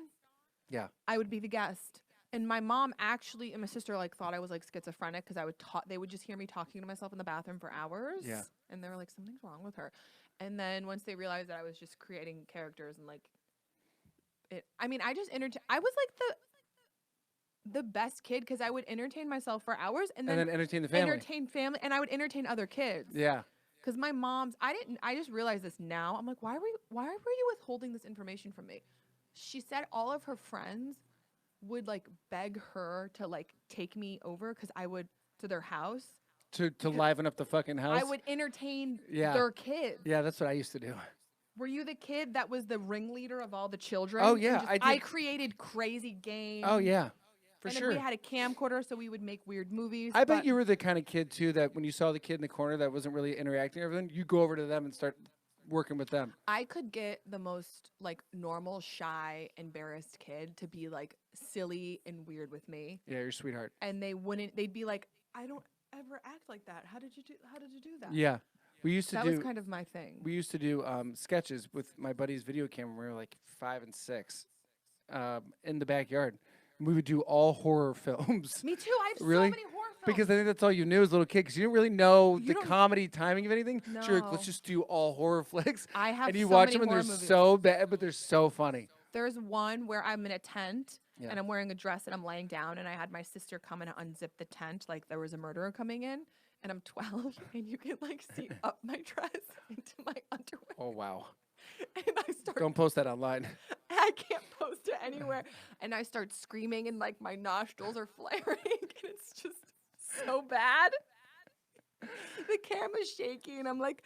Yeah. I would be the guest. And my mom actually and my sister like thought I was like schizophrenic because I would talk. They would just hear me talking to myself in the bathroom for hours. Yeah. And they were like, something's wrong with her. And then once they realized that I was just creating characters and like it, I mean, I just I was like the best kid because I would entertain myself for hours and And then then entertain the family. entertain family, and I would entertain other kids. Yeah. Because my mom's, I just realized this now. I'm like, why were you withholding this information from me? She said all of her friends would like beg her to like take me over because I would to their house. To liven up the fucking house. I would entertain Yeah. their kids. Yeah, that's what I used to do. Were you the kid that was the ringleader of all the children? Oh, and yeah, just- I did. I created crazy games. Oh yeah, for and sure. then we had a camcorder, so we would make weird movies. I bet but you were the kind of kid too that when you saw the kid in the corner that wasn't really interacting with everything, you go over to them and start working with them. I could get the most like normal, shy, embarrassed kid to be like silly and weird with me, Yeah, you're a sweetheart. and they'd be like, I don't ever act like that. How did you do that? Yeah, we used to That do. was kind of my thing. We used to do sketches with my buddy's video camera when we were like 5 and 6, in the backyard. We would do all horror films. Me too. I have Really? so many horror films. Because I think that's all you knew as a little kid, because you didn't really know You the don't- comedy timing of anything. So you're like, No. let's just do all horror flicks. I have And you so watch many them and they're horror movies. so bad, but they're so funny. There's one where I'm in a tent Yeah. and I'm wearing a dress and I'm laying down, and I had my sister come and unzip the tent like there was a murderer coming in, and I'm 12 and you can like see up my dress into my underwear, Oh, wow. and I start Don't post that online. I can't post it anywhere, and I start screaming and like my nostrils are flaring and it's just so bad. The camera's shaking and I'm like,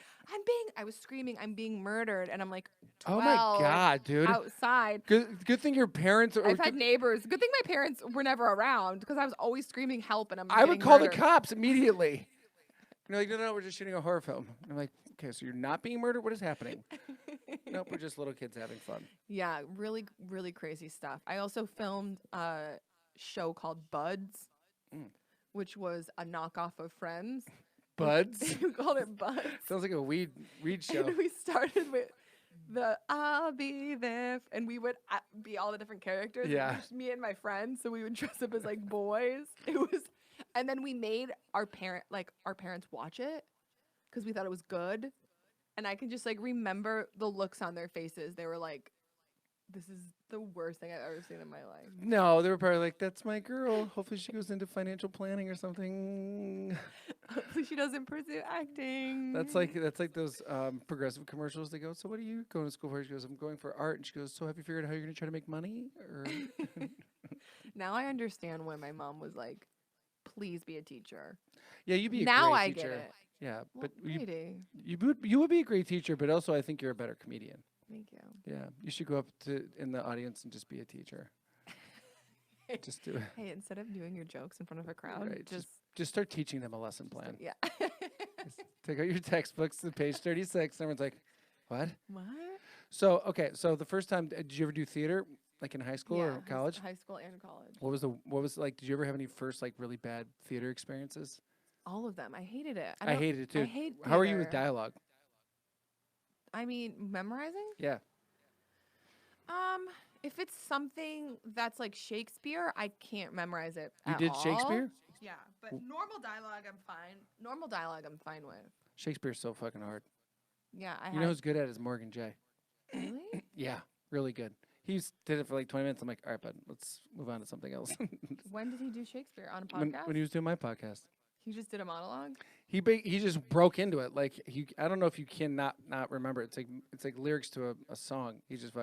I was screaming, I'm being murdered, and I'm like 12 Oh, my God, dude. outside. Good thing your parents are. I've had neighbors. Good thing my parents were never around because I was always screaming help, and I'm I would getting call murdered. the cops immediately. You're like, no, we're just shooting a horror film. I'm like, okay, so you're not being murdered? What is happening? Nope, we're just little kids having fun. Yeah, really, really crazy stuff. I also filmed a show called Buds, Mm. which was a knockoff of Friends. Buds? We called it Buds. Sounds like a weed show. And we started with the I'll be there, and we would be all the different characters. It was Yeah. just me and my friends, so we would dress up as like boys. It was, and then we made our parents watch it because we thought it was good, and I can just like remember the looks on their faces. They were like, "This is the worst thing I've ever seen in my life." No, they were probably like, that's my girl. Hopefully she goes into financial planning or something. Hopefully she doesn't pursue acting. That's like those progressive commercials. They go, so what are you going to school for? She goes, I'm going for art. And she goes, so have you figured out how you're going to try to make money? Or Now I understand when my mom was like, "Please be a teacher." yeah, you'd be a Now great I teacher. get it. Yeah, Well, but Brady, you would be a great teacher, but also I think you're a better comedian. thank you. Yeah, you should go up to in the audience and just be a teacher. Just do it. Hey, instead of doing your jokes in front of a crowd, Right, just start teaching them a lesson plan. yeah. Just take out your textbooks to page 36. And everyone's like, what? What? So, okay, so the first time, did you ever do theater, like in high school Yeah, or college? High school and college. What was like, did you ever have any first, like, really bad theater experiences? All of them. I hated it. I hated it too. I hate How are you with theater. dialogue? I mean, memorizing? Yeah. If it's something that's like Shakespeare, I can't memorize it. You at did all. Shakespeare? Yeah, but normal dialogue, I'm fine. Normal dialogue, I'm fine with. Shakespeare's so fucking hard. Yeah, I You know who's good at it is Morgan J. really? Yeah, really good. Did it for like 20 minutes. I'm like, all right, bud, let's move on to something else. When did he do Shakespeare on a podcast? when he was doing my podcast. He just did a monologue. He just broke into it. Like I don't know if you can not remember. It's like lyrics to a song. He just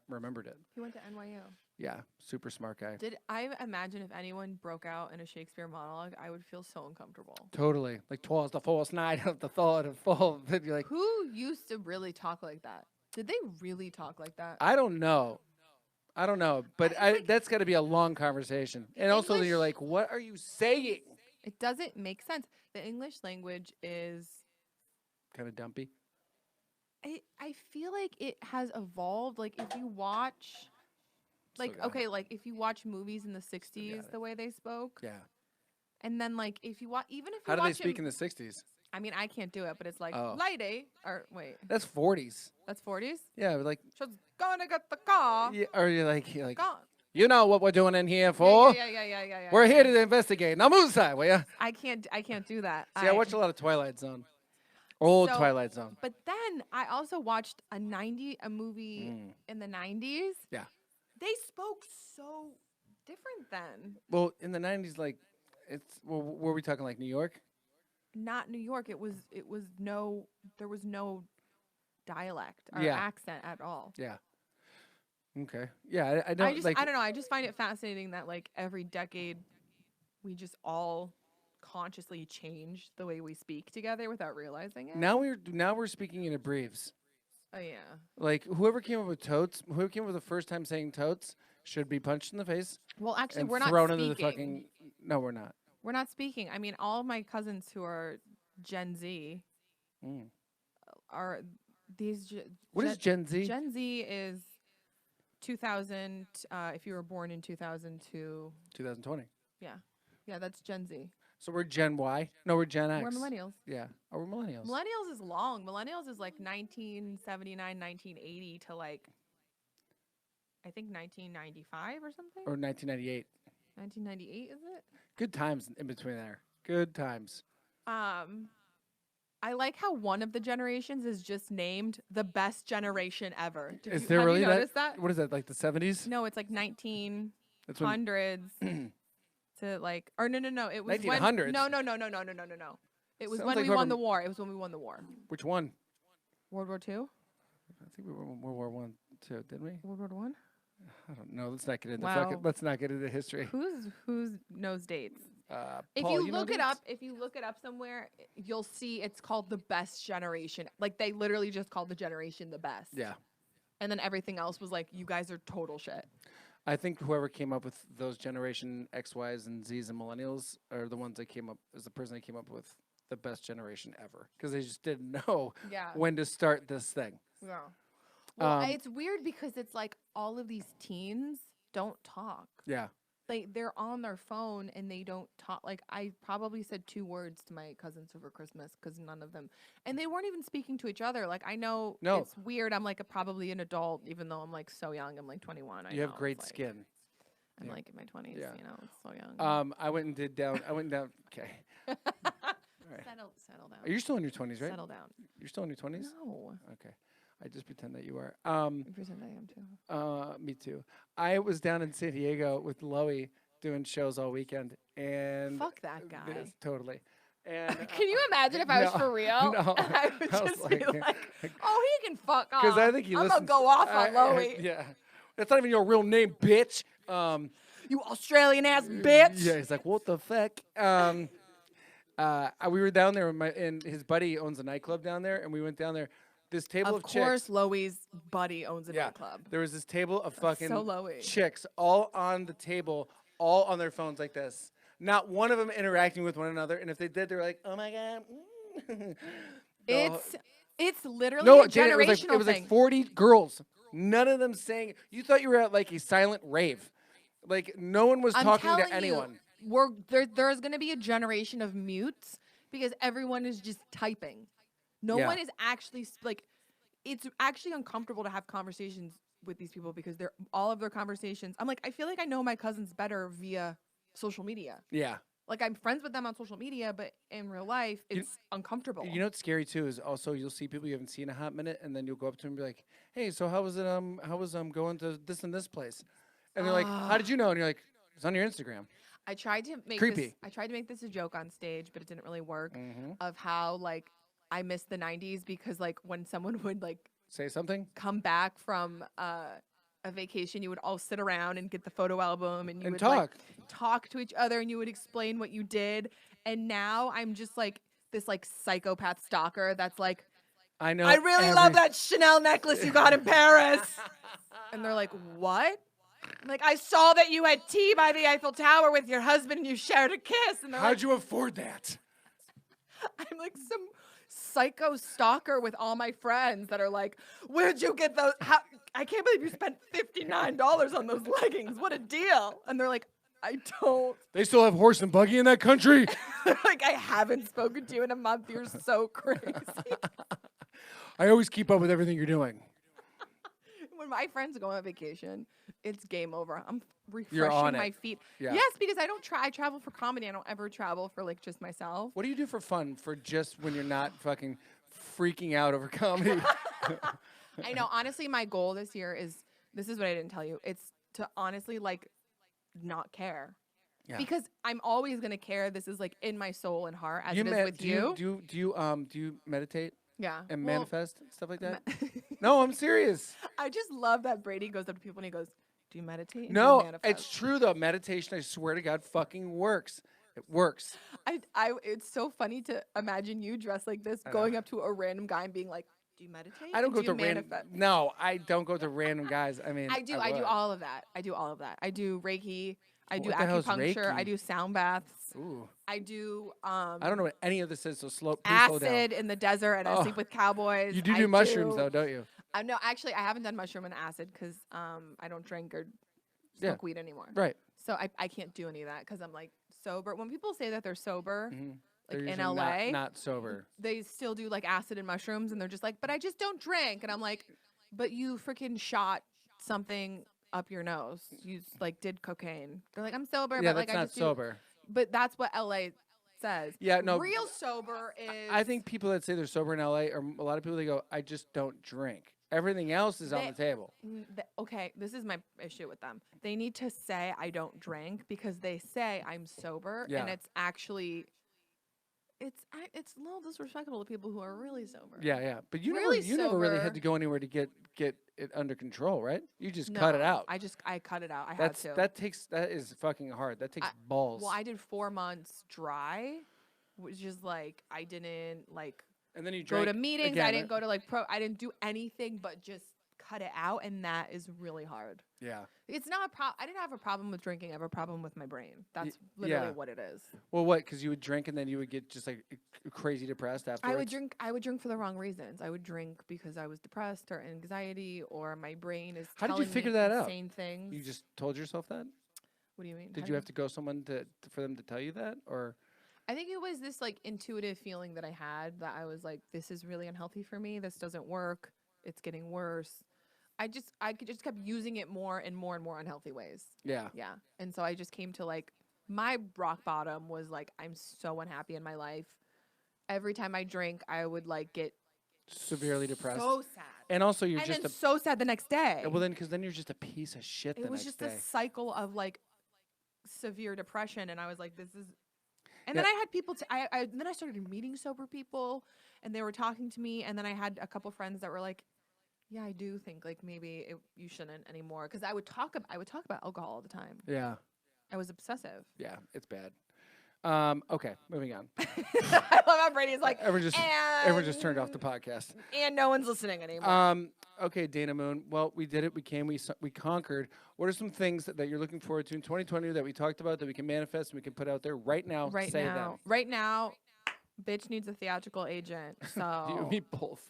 remembered it. He went to NYU. Yeah, super smart guy. Did I imagine if anyone broke out in a Shakespeare monologue, I would feel so uncomfortable. Totally. Like 'twas the false night of the thought of fall. You're like, Who used to really talk like that? Did they really talk like that? I don't know, but that's got to be a long conversation. And also, then you're English- like, what are you saying? It doesn't make sense. The English language is. Kind of dumpy. I feel like it has evolved. Like if you watch, like Still got it. okay, like if you watch movies in the '60s, it. the way they spoke, Yeah. and then like if you watch, even if you How do watch they speak it, in the 60s? I mean, I can't do it, but it's like Oh. lady or wait, That's 40s. that's 40s. Yeah, like She's gonna get the car. yeah, or you're like Gone. You know what we're doing in here Yeah, for. yeah. We're here to investigate. Now move aside, will ya? I can't do that. See, I watch a lot of Twilight Zone. Old So- Twilight Zone. But then I also watched a movie in the 90s. Yeah. They spoke so different then. Well, in the 90s, like, were we talking like New York? Not New York. There was no dialect or Yeah. accent at all. Yeah. Okay. Yeah, I don't I don't know. I just find it fascinating that like every decade we just all consciously change the way we speak together without realizing it. Now we're speaking in abbreves. Oh yeah. Like whoever came up with totes, whoever came up with the first time saying totes should be punched in the face Well, actually, and we're not thrown speaking. into the fucking. No, we're not. We're not speaking. I mean, all of my cousins who are Gen Z Mm. are these. What is Gen Z? Gen Z is 2000. If you were born in 2002, 2020. yeah, that's Gen Z. So we're Gen Y. No, we're Gen X. We're millennials. Yeah. Oh, we're millennials. Millennials is long. Millennials is like 1979, 1980 to like, I think 1995 or something. Or 1998. 1998 is it? Good times in between there. Good times. I like how one of the generations is just named the best generation ever. Is there have really you noticed that? What is that? Like the 70s? No, it's like 1900s That's when. to like, or no. It was 1900s? No. It was Sounds when like we won whoever- the war. It was when we won the war. Which one? World War II? I think we were in World War One too, didn't we? World War One? I don't know. Let's not get into Wow. let's not get into history. Who's knows dates? If Paul, you know look it dates? up, somewhere, you'll see it's called the best generation. Like they literally just called the generation the best. Yeah. And then everything else was like, you guys are total shit. I think whoever came up with those generation X, Ys, and Zs and millennials are the ones that came up as the person that came up with the best generation ever because they just didn't know Yeah. when to start this thing. Yeah. Well, Um, it's weird because it's like all of these teens don't talk. Yeah. Like they're on their phone and they don't talk. Like I probably said 2 words to my cousins over Christmas because none of them, and they weren't even speaking to each other. Like I know No. it's weird. I'm like probably an adult, even though I'm like so young. I'm like 21. You have know, great it's like, skin. I'm Yeah. like in my 20s. Yeah. You know, it's so young. I went down. Okay. Right. Settle down. Are you still in your 20s, right? Settle down. You're still in your 20s? No, Okay. I just pretend that you are. I pretend I am too. Me too. I was down in San Diego with Loey doing shows all weekend, and Fuck that guy. Yes, totally. And Can you imagine if I was no, for real? no. I would I was just be like- like, "Oh, he can fuck off." Because I think he I'm listens. gonna go off on Loey. Yeah, that's not even your real name, bitch. You Australian ass bitch. Yeah, he's like, what the fuck? We were down there, and his buddy owns a nightclub down there, and we went down there. This table Of of course, chicks. Loey's buddy owns a Yeah. nightclub. There was this table of fucking so Loey. chicks, all on the table, all on their phones like this. Not one of them interacting with one another, and if they did, they were like, "Oh my god." It's literally No, a Janet, generational it was thing. like 40 girls. None of them saying. You thought you were at like a silent rave. Like no one was I'm talking telling to anyone. There's going to be a generation of mutes because everyone is just typing. No Yeah. one is actually it's actually uncomfortable to have conversations with these people because they're all of their conversations. I'm like, I feel like I know my cousins better via social media. Yeah. Like I'm friends with them on social media, but in real life, it's uncomfortable. You know what's scary too is also you'll see people you haven't seen in a hot minute, and then you'll go up to them and be like, "Hey, so how was it? How was going to this and this place?" And they're like, "How did you know?" And you're like, "It's on your Instagram." I tried to make Creepy. This, I tried to make this a joke on stage, but it didn't really work. Mhm. Of how like I miss the '90s because like when someone would like Say something. come back from a vacation, you would all sit around and get the photo album and you And would talk. like talk to each other and you would explain what you did. And now I'm just like this like psychopath stalker that's like, I know. I really love that Chanel necklace you got in Paris. And they're like, what? I'm like, I saw that you had tea by the Eiffel Tower with your husband and you shared a kiss. And they're How'd like, you afford that? I'm like some psycho stalker with all my friends that are like, where'd you get those? I can't believe you spent $59 on those leggings. What a deal. And they're like, I don't. They still have horse and buggy in that country. They're like, I haven't spoken to you in a month. You're so crazy. I always keep up with everything you're doing. my friends go on vacation, it's game over. I'm You're on refreshing my it. feet. Yeah. Yes, because I don't try. I travel for comedy. I don't ever travel for like just myself. What do you do for fun for just when you're not fucking freaking out over comedy? I know. Honestly, my goal this year is this is what I didn't tell you. It's to honestly like not care. Yeah. Because I'm always gonna care. This is like in my soul and heart, as You it is med- with do you. do you meditate Yeah. and Well, manifest stuff like that? No, I'm serious. I just love that Brady goes up to people and he goes, "Do you meditate?" And do No, you manifest?" it's true though. Meditation, I swear to God, fucking works. It works. It's so funny to imagine you dressed like this, I know. going up to a random guy and being like, "Do you meditate?" I don't and go do to you random. manifest?" No, I don't go to random guys. I mean, I do would. all of that. I do all of that. I do Reiki. I do What the hell's acupuncture. I Reiki? do sound baths. Ooh, I do I don't know what any of this is. So please slow down. acid in the desert, and I Oh, sleep with cowboys. You do I mushrooms though, don't you? No, actually, I haven't done mushroom and acid because I don't drink or Yeah. smoke weed anymore. Right. So I can't do any of that because I'm like sober. When people say that they're sober, Mhm. like They're in usually LA, not sober. they still do like acid and mushrooms, and they're just like, "But I just don't drink." And I'm like, "But you freaking shot something up your nose. You like did cocaine." They're like, "I'm sober, Yeah, but like that's I not just sober. do." But that's what LA says. Yeah, no. Real sober is. I think people that say they're sober in LA are a lot of people. They go, "I just don't drink." Everything else is on the table. Okay, this is my issue with them. They need to say I don't drink because they say I'm sober, Yeah. and it's actually it's a little disrespectful to people who are really sober. Yeah, yeah. But you Really never really had sober. to go anywhere to get it under control, right? You just cut it No, out. I cut it out. I That's had to. that is fucking hard. That takes I- balls. Well, I did 4 months dry, which is like I didn't like and then you go drank to meetings. again, I didn't go to like I didn't do anything but just cut it out, and that is really hard. Yeah. It's not a problem. I didn't have a problem with drinking. I have a problem with my brain. That's literally yeah. what it is. Well, what? Because you would drink and then you would get just like crazy depressed afterwards. I would drink for the wrong reasons. I would drink because I was depressed or anxiety or my brain is. How did you telling figure me that out? insane things. You just told yourself that? What do you mean? Did How you have to go someone for them to tell you that, or? I think it was this like intuitive feeling that I had that I was like, this is really unhealthy for me. This doesn't work. It's getting worse. I just kept using it more and more and more unhealthy ways. Yeah. Yeah. And so I just came to like my rock bottom was like I'm so unhappy in my life. Every time I drink, I would like get Severely depressed. so sad. And also, you're And just then so sad the next day. well, then because then you're just a piece of shit. It the was next just day. a cycle of like severe depression, and I was like, this is. And Yeah. then I had people. Then I started meeting sober people, and they were talking to me. And then I had a couple friends that were like, "Yeah, I do think like maybe you shouldn't anymore." Because I would talk about alcohol all the time. Yeah. I was obsessive. Yeah. It's bad. Okay, moving on. I love how Brady's like, Everyone just turned off the podcast. and no one's listening anymore. Okay, Dana Moon. Well, we did it. We came. We conquered. What are some things that you're looking forward to in 2020 that we talked about that we can manifest and we can put out there right now? Say them. Right now, bitch needs a theatrical agent. So You and me both.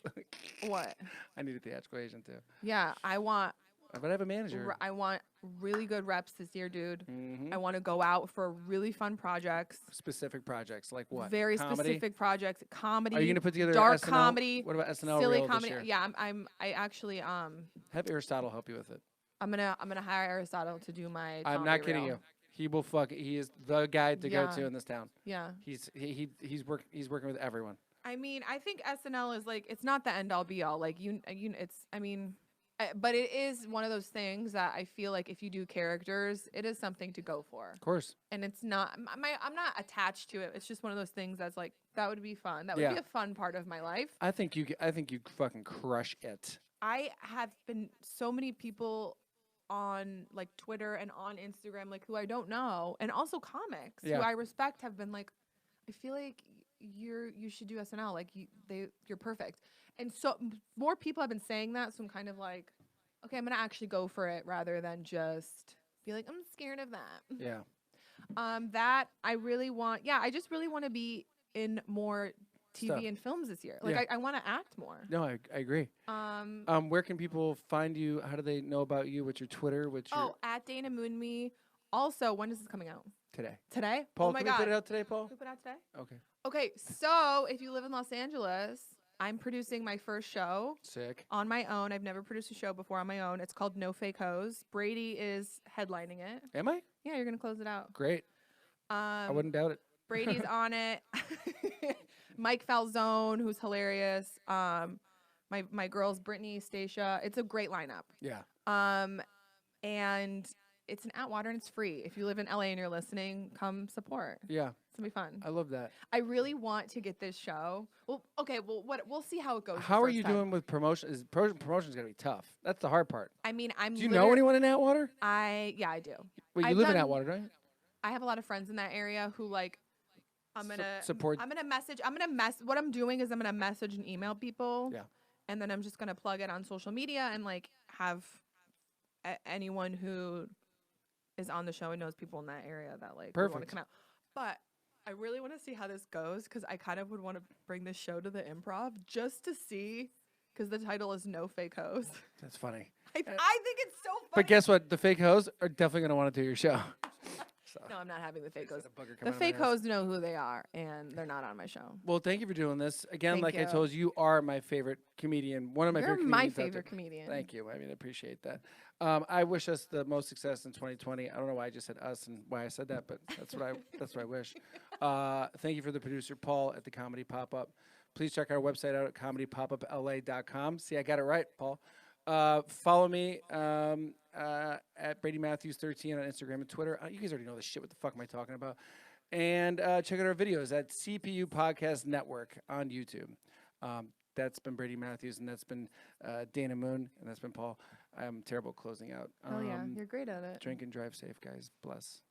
what? I need a theatrical agent too. Yeah, I want But I have a manager. I want really good reps this year, dude. Mhm. I want to go out for really fun projects. Specific projects like what? Very Comedy? specific projects. Comedy. Are you gonna put together dark SNL? comedy? What about SNL silly reel comedy. this year? Yeah, I actually Have Aristotle help you with it. I'm gonna hire Aristotle to do my. I'm comedy not kidding reel. you. He will He is the guy to go to Yeah. in this town. Yeah. He's working with everyone. I mean, I think SNL is like it's not the end all be all. Like it's. I mean, but it is one of those things that I feel like if you do characters, it is something to go for. Of course. And it's not. I'm not attached to it. It's just one of those things that's like that would be fun. That would Yeah. be a fun part of my life. I think you fucking crush it. I have been so many people on like Twitter and on Instagram, like who I don't know, and also comics Yeah. who I respect have been like, I feel like you should do SNL. Like you're perfect. And so more people have been saying that. So I'm kind of like, okay, I'm gonna actually go for it rather than just be like, I'm scared of that. Yeah. That I really want. Yeah, I just really want to be in more TV Stuff. and films this year. Like Yeah. I want to act more. No, I agree. Where can people find you? How do they know about you? What's your Twitter? What's your at Dana Moon Me. Also, when is this coming out? today? Today? Paul, oh my can God. we put it out today, Paul? Can we put it out today? Okay. Okay, so if you live in Los Angeles, I'm producing my first show Sick. on my own. I've never produced a show before on my own. It's called No Fake Hoes. Brady is headlining it. Am I? Yeah, you're gonna close it out. Great. I wouldn't doubt it. Brady's on it. Mike Falzone, who's hilarious. My girls, Brittany, Stacia. It's a great lineup. Yeah. And it's an Atwater and it's free. If you live in LA and you're listening, come support. Yeah. It's gonna be fun. I love that. I really want to get this show. Well, okay. Well, we'll see how it goes. the How are first you time. doing with promotion? Promotion's gonna be tough. That's the hard part. I mean, Do you know anyone in Atwater? I do. Wait, you I've live in done- Atwater, don't you? I have a lot of friends in that area who like. I'm gonna support- I'm gonna message. What I'm doing is I'm gonna message and email people. Yeah. And then I'm just gonna plug it on social media and like have anyone who is on the show and knows people in that area that like want to Perfect. come out. But I really want to see how this goes because I kind of would want to bring this show to the Improv just to see because the title is No Fake Hoes. That's funny. I think it's so funny. But guess what? The fake hoes are definitely gonna want to do your show. So. No, I'm not having the fake hoes. Is that a bugger The coming out of fake my ass? hoes know who they are and they're not on my show. Well, thank you for doing this again. Thank like I you. told you, you are my favorite comedian. One of my You're favorite. my comedians out favorite there. comedian. Thank you. I mean, I appreciate that. I wish us the most success in 2020. I don't know why I just said us and why I said that, but that's what I wish. Thank you for the producer Paul at the Comedy Pop Up. Please check our website out at comedypopupla.com. See, I got it right, Paul. Follow me at Brady Matthews 13 on Instagram and Twitter. You guys already know this shit. What the fuck am I talking about? And check out our videos at CPU Podcast Network on YouTube. That's been Brady Matthews, and that's been Dana Moon, and that's been Paul. I'm terrible at closing out. Oh yeah, you're great at it. Drink and drive safe, guys. Bless.